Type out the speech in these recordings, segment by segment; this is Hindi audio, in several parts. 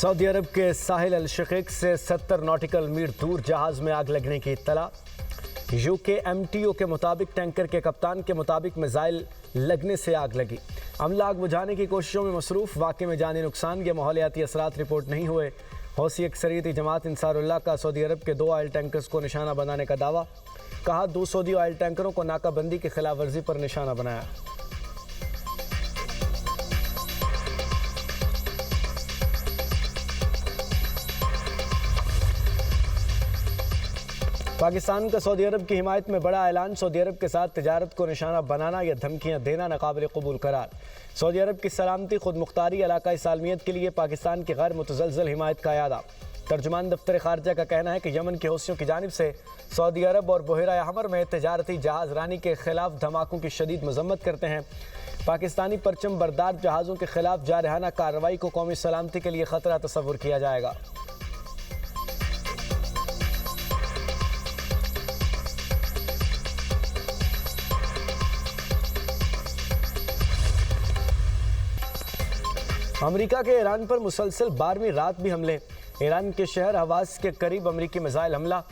सऊदी अरब के साहिल अल शकीक से 70 नॉटिकल मील दूर जहाज में आग लगने की इत्तला। UKMTO के मुताबिक टैंकर के कप्तान के मुताबिक मिसाइल लगने से आग लगी। अमला आग बुझाने की कोशिशों में मसरूफ। वाक़े में जानी नुकसान या माहौलियाती असरात रिपोर्ट नहीं हुए। हौसी अक्सरियती जमात इंसारुल्लाह का सऊदी अरब के 2 ऑयल टैंकर्स को निशाना बनाने का दावा। कहा 2 सऊदी ऑयल टैंकरों को नाकाबंदी की खिलाफ वर्जी पर निशाना बनाया। पाकिस्तान का सऊदी अरब की हिमायत में बड़ा ऐलान। सऊदी अरब के साथ तिजारत को निशाना बनाना या धमकियां देना नाकाबिल कबूल करार। सऊदी अरब की सलामती खुद मुख्तारी इलाकाई सालमियत के लिए पाकिस्तान की गैर मुतज़लज़ल हिमायत का यादा। तर्जुमान दफ्तर खारजा का कहना है कि यमन के हौसियों की जानिब से सऊदी अरब और बहरा हमर में तजारती जहाज़ रानी के खिलाफ धमाकों की शदीद मजम्मत करते हैं। पाकिस्तानी परचम बरदार जहाज़ों के खिलाफ जारहाना कार्रवाई को कौमी सलामती के लिए ख़तरा तस्वुर किया जाएगा। अमेरिका के ईरान पर मुसलसल 12वीं रात भी हमले। ईरान के शहर हवाज के करीब अमेरिकी मिसाइल हमला।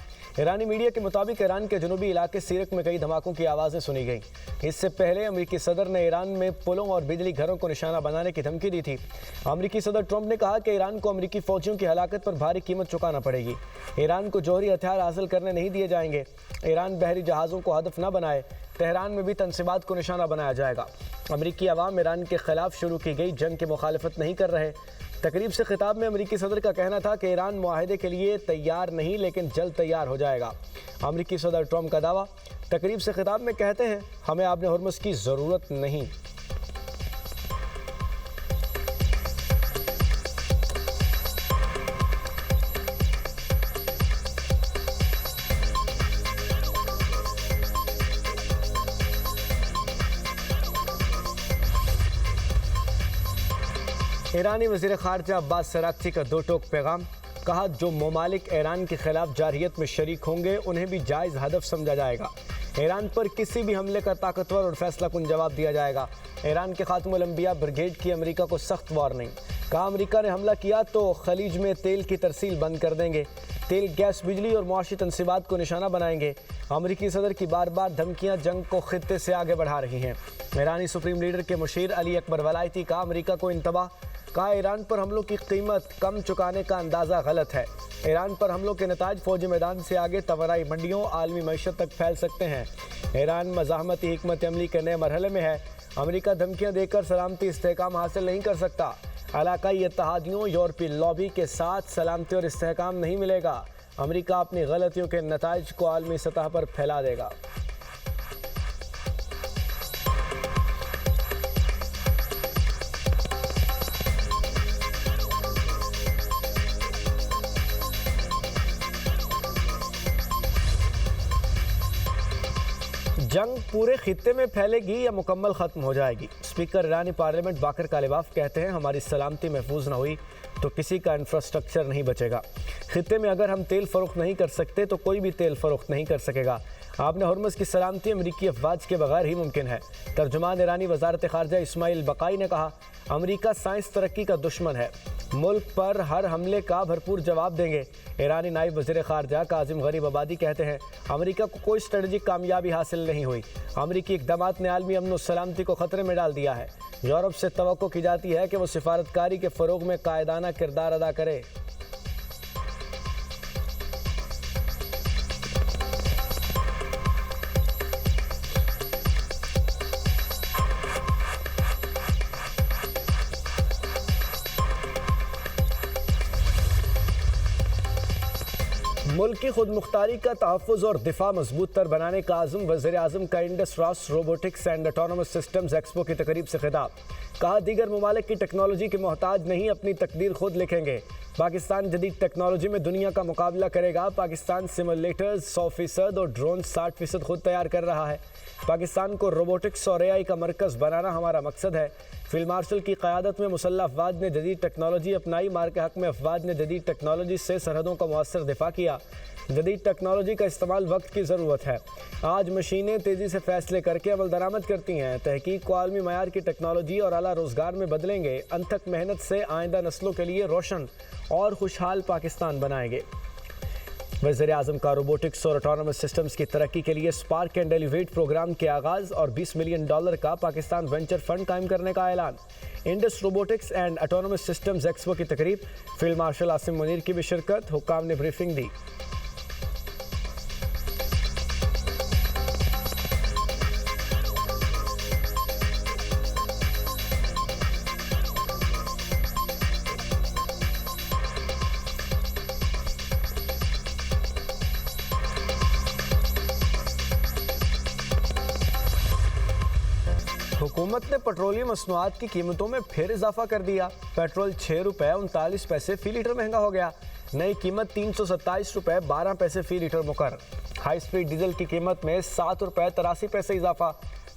ईरानी मीडिया के मुताबिक ईरान के जनूबी इलाके सीरक में कई धमाकों की आवाज़ें सुनी गईं। इससे पहले अमेरिकी सदर ने ईरान में पुलों और बिजली घरों को निशाना बनाने की धमकी दी थी। अमेरिकी सदर ट्रंप ने कहा कि ईरान को अमेरिकी फौजियों की हलाकत पर भारी कीमत चुकाना पड़ेगी। ईरान को जौहरी हथियार हासिल करने नहीं दिए जाएंगे। ईरान बहरी जहाज़ों को हदफ न बनाए। तेहरान में भी तनसीबात को निशाना बनाया जाएगा। अमेरिकी अवाम ईरान के खिलाफ शुरू की गई जंग की मुखालफत नहीं कर रहे। तकरीब से खिताब में अमेरिकी सदर का कहना था कि ईरान मुआहदे के लिए तैयार नहीं लेकिन जल्द तैयार हो जाएगा। अमेरिकी सदर ट्रंप का दावा। तकरीब से खिताब में कहते हैं, हमें आबने हुर्मुज़ की ज़रूरत नहीं। ईरानी वज़ीर ख़ारजा अब्बास अराग़ची का 2 टोक पैगाम। कहा जो ममालिक ईरान के खिलाफ जारहियत में शरीक होंगे उन्हें भी जायज़ हदफ समझा जाएगा। ईरान पर किसी भी हमले का ताकतवर और फैसला कुन जवाब दिया जाएगा। ईरान के खातमुल अंबिया ब्रिगेड की अमेरिका को सख्त वार्निंग। कहा अमेरिका ने हमला किया तो खलीज में तेल की तरसील बंद कर देंगे। तेल, गैस, बिजली और मुआशी तनसीबात को निशाना बनाएंगे। अमेरिकी सदर की बार बार धमकियां जंग को खित्ते से आगे बढ़ा रही हैं। ईरानी सुप्रीम लीडर के मुशीर अली अकबर वलायती का अमेरिका को इंतबाह। कहा ईरान पर हमलों की कीमत कम चुकाने का अंदाज़ा गलत है। ईरान पर हमलों के नताज फौजी मैदान से आगे तवराई मंडियों आलमी मईशत तक फैल सकते हैं। ईरान मज़ाहमती हिकमत अमली के नए मरहले में है। अमेरिका धमकियां देकर सलामती इस्तेहकाम हासिल नहीं कर सकता। इलाकाई इत्तेहादियों यूरोपीय लॉबी के साथ सलामती और इस्तेहकाम नहीं मिलेगा। अमेरिका अपनी गलतियों के नताइज को आलमी सतह पर फैला देगा। जंग पूरे खित्ते में फैलेगी या मुकम्मल ख़त्म हो जाएगी। स्पीकर ईरानी पार्लियामेंट बाकर कालिबाफ कहते हैं, हमारी सलामती महफूज न हुई तो किसी का इंफ्रास्ट्रक्चर नहीं बचेगा। खित्ते में अगर हम तेल फ़रोख्त नहीं कर सकते तो कोई भी तेल फ़रोख्त नहीं कर सकेगा। आपने हुर्मुज़ की सलामती अमरीकी अफवाज के बगैर ही मुमकिन है। तर्जुमान ईरानी वज़ारत ख़ारजा इस्माइल बकाई ने कहा, अमरीका साइंस तरक्की का दुश्मन है। मुल्क पर हर हमले का भरपूर जवाब देंगे। ईरानी नायब वज़ीर ख़ारजा काज़िम गरीब आबादी कहते हैं, अमरीका को कोई स्ट्रेटजिक कामयाबी हासिल नहीं हुई। अमरीकी इक़दामात ने आलमी अमन और सलामती को ख़तरे में डाल दिया है। यूरोप से तवक्को की जाती है कि वो सिफारतकारी के फ़रोग़ में कायदाना किरदार अदा करे। मुल्क की खुद मुख्तारी का तहफ़्फ़ुज़ और दिफा मजबूत तर बनाने का आज़म। वज़ीर आज़म का Indus Ross robotics and autonomous systems expo की तकरीब से खिताब। कहा दीगर ममालिक की टेक्नोलॉजी के मोहताज नहीं, अपनी तकदीर खुद लिखेंगे। पाकिस्तान जदीद टेक्नोलॉजी में दुनिया का मुकाबला करेगा। पाकिस्तान सिमुलेटर्स 100% और ड्रोन 60% खुद तैयार कर रहा है। पाकिस्तान को रोबोटिक्स और AI का मरकज़ बनाना हमारा मकसद है। फील्ड मार्शल की क़यादत में मुसल्लह अफवाज ने जदीद टेक्नोलॉजी अपनाई। मार के हक़ में अफवाज ने जदीद टेक्नोलॉजी से सरहदों का मुअस्सर दिफा किया। जदीद टेक्नोलॉजी का इस्तेमाल वक्त की ज़रूरत है। आज मशीनें तेज़ी से फैसले करके अमल दरामद करती हैं। तहकीक को आलमी मयार की टेक्नोलॉजी और आला रोज़गार में बदलेंगे। अनथक मेहनत से आइंदा नस्लों के लिए रोशन और खुशहाल पाकिस्तान बनाएंगे। वज़ीर-ए-आज़म का रोबोटिक्स और ऑटोनोमस सिस्टम्स की तरक्की के लिए स्पार्क एंड एलिवेट प्रोग्राम के आगाज़ और $20 मिलियन का पाकिस्तान वेंचर फंड कायम करने का ऐलान। Indus robotics and autonomous systems expo की तकरीब, फील्ड मार्शल आसिम मुनीर की भी शिरकत, हुक्काम ने ब्रीफिंग दी। हुकूमत ने पेट्रोलियम मसनूआत की कीमतों में फिर इजाफा कर दिया। पेट्रोल ₹6.39 फी लीटर महंगा हो गया। नई कीमत ₹327.12 फी लीटर मुकर्रर। हाई स्पीड डीजल की कीमत में ₹7.83 इजाफा।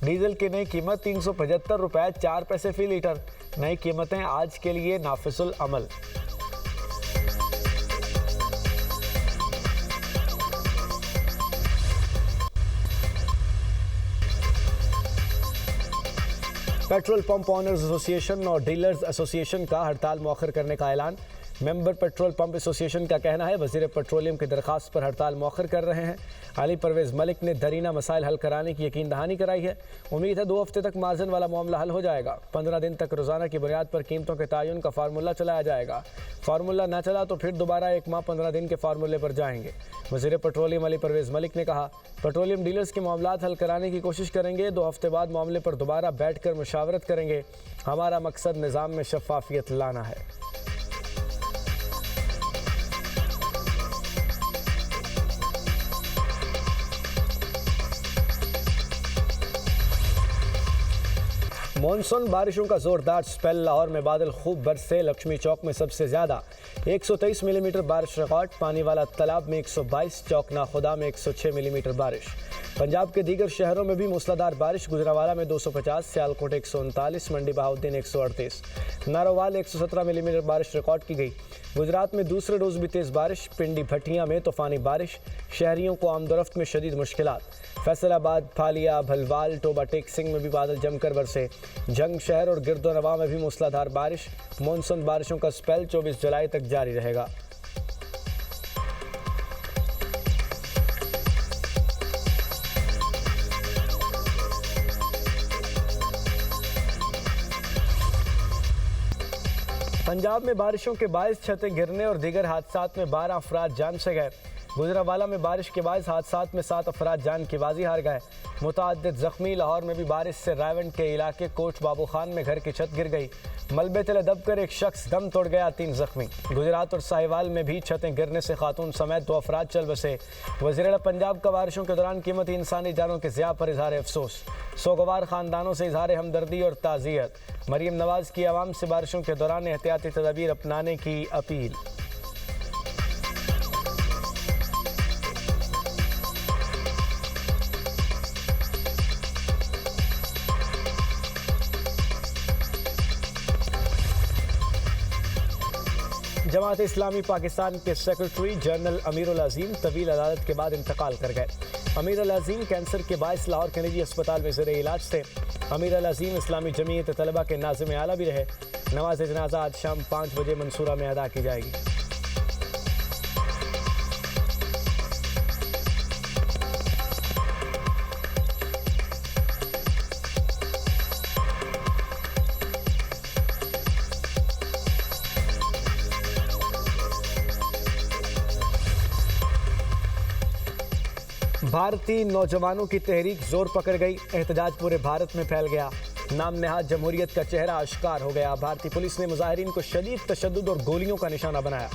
डीजल की नई कीमत ₹375.04 फी लीटर। नई कीमतें आज के लिए नाफिजुल अमल। पेट्रोल पंप ऑनर्स एसोसिएशन और डीलर्स एसोसिएशन का हड़ताल मौखर करने का ऐलान। मेंबर पेट्रोल पंप एसोसिएशन का कहना है वज़ीर पेट्रोलियम की दरख्वास्त पर हड़ताल मौखर कर रहे हैं। अली परवेज़ मलिक ने दरीना मसाइल हल कराने की यकीन दहानी कराई है। उम्मीद है 2 हफ्ते तक मार्जिन वाला मामला हल हो जाएगा। 15 दिन तक रोज़ाना की बुनियाद पर कीमतों के तयन का फार्मूला चलाया जाएगा। फार्मूला न चला तो फिर दोबारा 1 माह 15 दिन के फार्मूले पर जाएंगे। वज़ीर पेट्रोलियम अली परवेज़ मलिक ने कहा, पेट्रोलियम डीलर्स के मामलात हल कराने की कोशिश करेंगे। 2 हफ्ते बाद मामले पर दोबारा बैठकर मुशावरत करेंगे। हमारा मकसद निज़ाम में शफाफियत लाना है। मॉनसून बारिशों का जोरदार स्पेल। लाहौर में बादल खूब बरसे। लक्ष्मी चौक में सबसे ज़्यादा 123 मिलीमीटर बारिश रिकॉर्ड। पानी वाला तालाब में 122, चौकना खुदा में 106 मिलीमीटर बारिश। पंजाब के दीगर शहरों में भी मूसलाधार बारिश। गुजरावाला में 250, सियालकोट 139, मंडी बहाउद्दीन 138, नारोवाल 117 मिलीमीटर बारिश रिकॉर्ड की गई। गुजरात में दूसरे रोज़ भी तेज़ बारिश। पिंडी भटिया में तूफ़ानी बारिश। शहरियों को आमदोरफ्त में शदीद मुश्किलात। फैसलाबाद, फालिया, भलवाल, टोबा टेक सिंह में भी बादल जमकर बरसे। जंग शहर और गिरदोनवा में भी मूसलाधार बारिश। मानसून बारिशों का स्पेल 24 जुलाई तक जारी रहेगा। पंजाब में बारिशों के बायस छतें गिरने और दीगर हादसात में 12 अफराद जान से गए। गुजरावाला में बारिश के बायस हादसात में 7 अफराद जान की बाजी हार गए। मुतअद्दिद जख्मी। लाहौर में भी बारिश से रायवंड के इलाके कोट बाबू खान में घर की छत गिर गई। मलबे तले दबकर एक शख्स दम तोड़ गया, 3 जख्मी। गुजरात और साहिवाल में भी छतें गिरने से खातून समेत 2 अफराद चल बसे। वज़ीर पंजाब का बारिशों के दौरान कीमती इंसानी जानों के ज़िया पर इजहार अफसोस। सोगवार ख़ानदानों से इजहार हमदर्दी और ताज़ियत। मरीम नवाज़ की आवाम से बारिशों के दौरान एहतियाती तदाबीर अपनाने की अपील। जमात इस्लामी पाकिस्तान के सेक्रेटरी जनरल अमीर उल अज़ीम तवील अदालत के बाद इंतकाल कर गए। अमीर उल अज़ीम कैंसर के बायस लाहौर के निजी अस्पताल में ज़ेर इलाज थे। अमीर उल अज़ीम इस्लामी जमीयत तलबा के नाज़िम आला भी रहे। नमाज जनाजा आज शाम 5 बजे मंसूरा में अदा की जाएगी। भारतीय नौजवानों की तहरीक जोर पकड़ गई। एहतजाज पूरे भारत में फैल गया। नाम नेहाद जमहूरियत का चेहरा आश्कार हो गया। भारतीय पुलिस ने मुजाहिरीन को शदीद तशद्दुद और गोलियों का निशाना बनाया।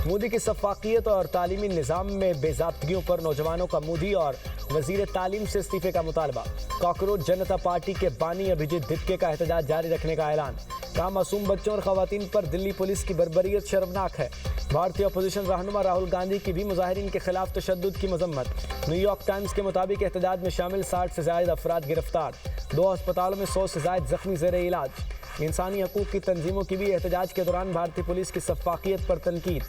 मोदी की शफ़ाक़ियत और तालीमी निज़ाम में बेज़ाब्तगियों पर नौजवानों का मोदी और वज़ीर तालीम से इस्तीफ़े का मुतालबा। कॉकरोच जनता पार्टी के बानी अभिजीत दित्के का एहतजाज जारी रखने का ऐलान। कहा, मासूम बच्चों और ख़वातीन पर दिल्ली पुलिस की बर्बरियत शर्मनाक है। भारतीय अपोजिशन रहनुमा राहुल गांधी की भी मुजाहिरीन के खिलाफ तशद्दुद की मजम्मत। न्यूयॉर्क टाइम्स के मुताबिक एहतजाज में शामिल 60 से ज़ायद अफराद गिरफ्तार। 2 अस्पतालों में 100 से ज़ायद जख्मी ज़ेर इलाज। इंसानी हकूक़ की तंजीमों की भी एहतजाज के दौरान भारतीय पुलिस की शफ़ाक़ियत पर तनकीद।